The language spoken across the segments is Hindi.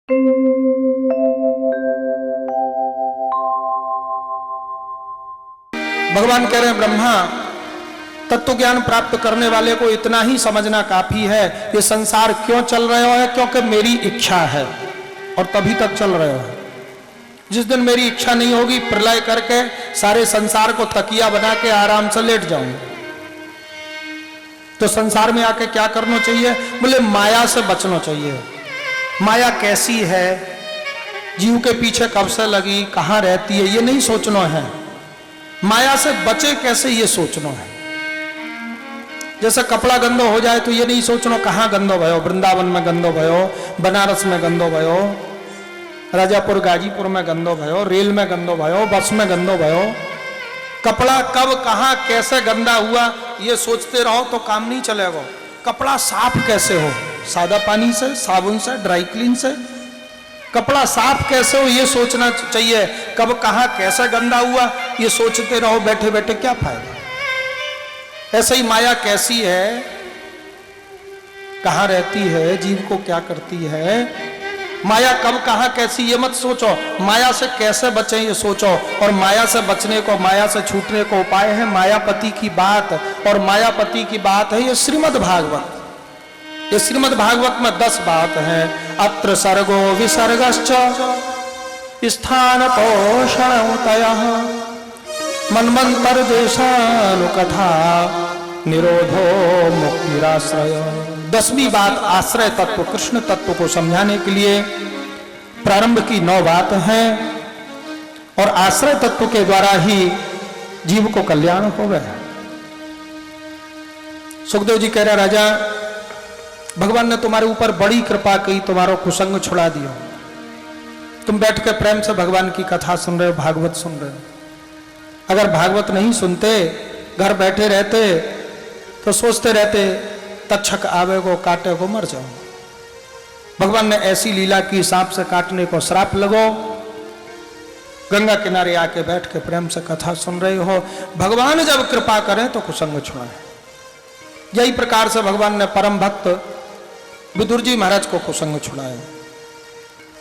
भगवान कह रहे हैं ब्रह्मा, तत्व ज्ञान प्राप्त करने वाले को इतना ही समझना काफी है, ये संसार क्यों चल रहे हो है, क्योंकि मेरी इच्छा है और तभी तक चल रहे हो। जिस दिन मेरी इच्छा नहीं होगी, प्रलय करके सारे संसार को तकिया बना के आराम से लेट जाऊंगा। तो संसार में आके क्या करना चाहिए? बोले माया से बचना चाहिए। माया कैसी है, जीव के पीछे कब से लगी, कहां रहती है, ये नहीं सोचना है। माया से बचे कैसे, ये सोचना है। जैसे कपड़ा गंदो हो जाए तो ये नहीं सोचना कहां गंदो भयो, वृंदावन में गंदो भयो, बनारस में गंदो भयो, राजापुर गाजीपुर में गंदो भयो, रेल में गंदो भयो, बस में गंदो भयो। कपड़ा कब कहां कैसे गंदा हुआ ये सोचते रहो तो काम नहीं चलेगा। कपड़ा साफ कैसे हो, सादा पानी से, साबुन से, ड्राई क्लीन से। कपड़ा साफ कैसे हो ये सोचना चाहिए। कब कहां कैसे गंदा हुआ ये सोचते रहो बैठे बैठे क्या फायदा। ऐसे ही माया कैसी है, कहां रहती है, जीव को क्या करती है, माया कब कहां कैसी ये मत सोचो, माया से कैसे बचें ये सोचो। और माया से बचने को, माया से छूटने को उपाय है मायापति की बात। और मायापति की बात है ये श्रीमद् भागवत। ये श्रीमद् भागवत में 10 बात है। अत्र सर्गो विसर्गश्च स्थान पोषणतयः मन्वंतर देशानुकथा निरोधो मुक्तिराश्रय। 10वीं बात आश्रय तत्व, कृष्ण तत्व को समझाने के लिए प्रारंभ की 9 बात हैं। और आश्रय तत्व के द्वारा ही जीव को कल्याण हो गया। सुखदेव जी कह रहे राजा, भगवान ने तुम्हारे ऊपर बड़ी कृपा की, तुम्हारा कुसंग छुड़ा दिया। तुम बैठ के प्रेम से भगवान की कथा सुन रहे हो, भागवत सुन रहे हो। अगर भागवत नहीं सुनते, घर बैठे रहते तो सोचते रहते तक्षक आवे को काटे को मर जाओ। भगवान ने ऐसी लीला की, सांप से काटने को श्राप लगो। गंगा किनारे आके बैठ के प्रेम से कथा सुन रहे हो। भगवान जब कृपा करें तो कुसंग छुड़ाएं। यही प्रकार से भगवान ने परम भक्त विदुर जी महाराज को कुसंग छुड़ाया।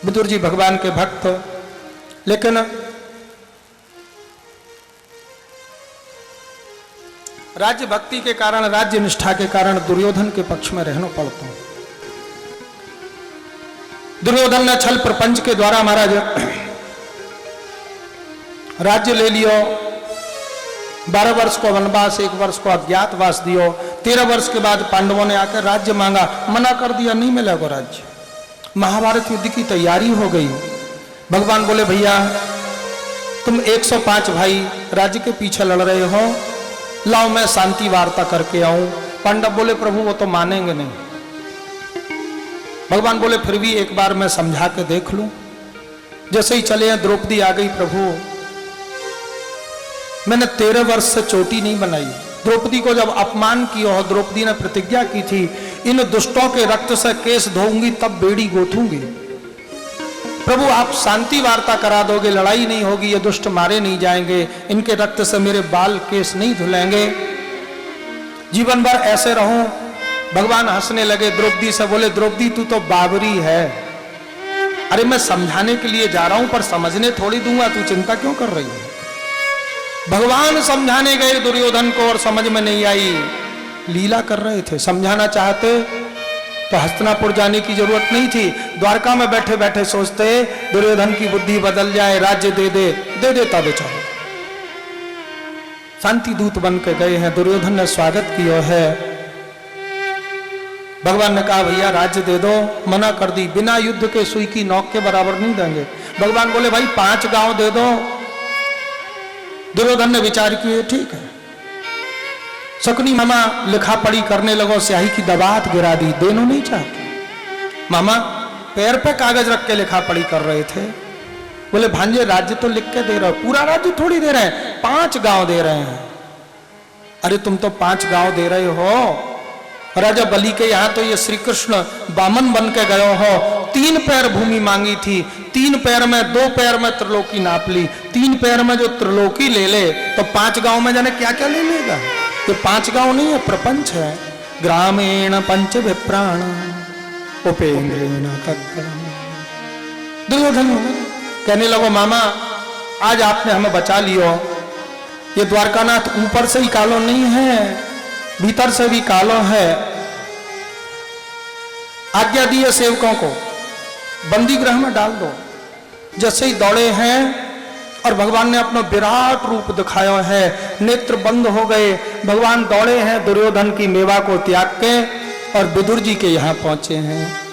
विदुर जी भगवान के भक्त, लेकिन राज्य भक्ति के कारण, राज्य निष्ठा के कारण दुर्योधन के पक्ष में रहना पड़ता। दुर्योधन ने छल प्रपंच के द्वारा महाराज राज्य ले लियो। 12 वर्ष को वनवास, 1 वर्ष को अज्ञातवास दियो। 13 वर्ष के बाद पांडवों ने आकर राज्य मांगा, मना कर दिया, नहीं मिलेगा राज्य। महाभारत युद्ध की तैयारी हो गई। भगवान बोले भैया तुम 105 भाई राज्य के पीछे लड़ रहे हो, लाओ मैं शांति वार्ता करके आऊं। पांडव बोले प्रभु वो तो मानेंगे नहीं। भगवान बोले फिर भी एक बार मैं समझा के देख लूं। जैसे ही चले हैं द्रौपदी आ गई, प्रभु मैंने 13 वर्ष से चोटी नहीं बनाई। द्रौपदी को जब अपमान किया हो, द्रौपदी ने प्रतिज्ञा की थी इन दुष्टों के रक्त से केस धोऊंगी तब बेड़ी गोथूंगी। प्रभु आप शांति वार्ता करा दोगे, लड़ाई नहीं होगी, ये दुष्ट मारे नहीं जाएंगे, इनके रक्त से मेरे बाल केस नहीं धुलेंगे, जीवन भर ऐसे रहूं। भगवान हंसने लगे, द्रौपदी से बोले द्रौपदी तू तो बाबरी है। अरे मैं समझाने के लिए जा रहा हूं पर समझने थोड़ी दूंगा, तू चिंता क्यों कर रही है। भगवान समझाने गए दुर्योधन को और समझ में नहीं आई। लीला कर रहे थे, समझाना चाहते तो हस्तिनापुर जाने की जरूरत नहीं थी। द्वारका में बैठे बैठे सोचते दुर्योधन की बुद्धि बदल जाए, राज्य दे देता बेचारा। शांति दूत बन के गए हैं, दुर्योधन ने स्वागत किया है। भगवान ने कहा भैया राज्य दे दो, मना कर दी। बिना युद्ध के सुई की नोक के बराबर नहीं देंगे। भगवान बोले भाई 5 गांव दे दो। दुर्योधन ने विचार किए, ठीक है। शकुनी मामा लिखा पढ़ी करने लगो, स्याही की दबात गिरा दी, देनो नहीं चाहते। मामा पैर पे कागज रख के लिखा पढ़ी कर रहे थे। बोले भांजे राज्य तो लिख के दे रहे हो, पूरा राज्य थोड़ी दे रहे हैं, 5 गांव दे रहे हैं। अरे तुम तो 5 गांव दे रहे हो, राजा बलि के यहाँ तो ये श्री कृष्ण बामन बन के गए हो। 3 पैर भूमि मांगी थी, 3 पैर में 2 पैर में त्रिलोकी नाप ली। 3 पैर में जो त्रिलोकी ले ले तो 5 गांव में जाने क्या क्या ले लेगा। ये 5 गांव नहीं है, प्रपंच है। ग्रामीण पंच विप्राण उपेन्द्रेण दुर्योधन कहने लगो मामा आज आपने हमें बचा लियो, ये द्वारकानाथ ऊपर से ही कालो नहीं है, भीतर से भी कालो है। आज्ञा दिए सेवकों को बंदी गृह में डाल दो। जैसे ही दौड़े हैं और भगवान ने अपना विराट रूप दिखाया है, नेत्र बंद हो गए, भगवान दौड़े हैं दुर्योधन की मेवा को त्याग के और विदुर जी के यहां पहुंचे हैं।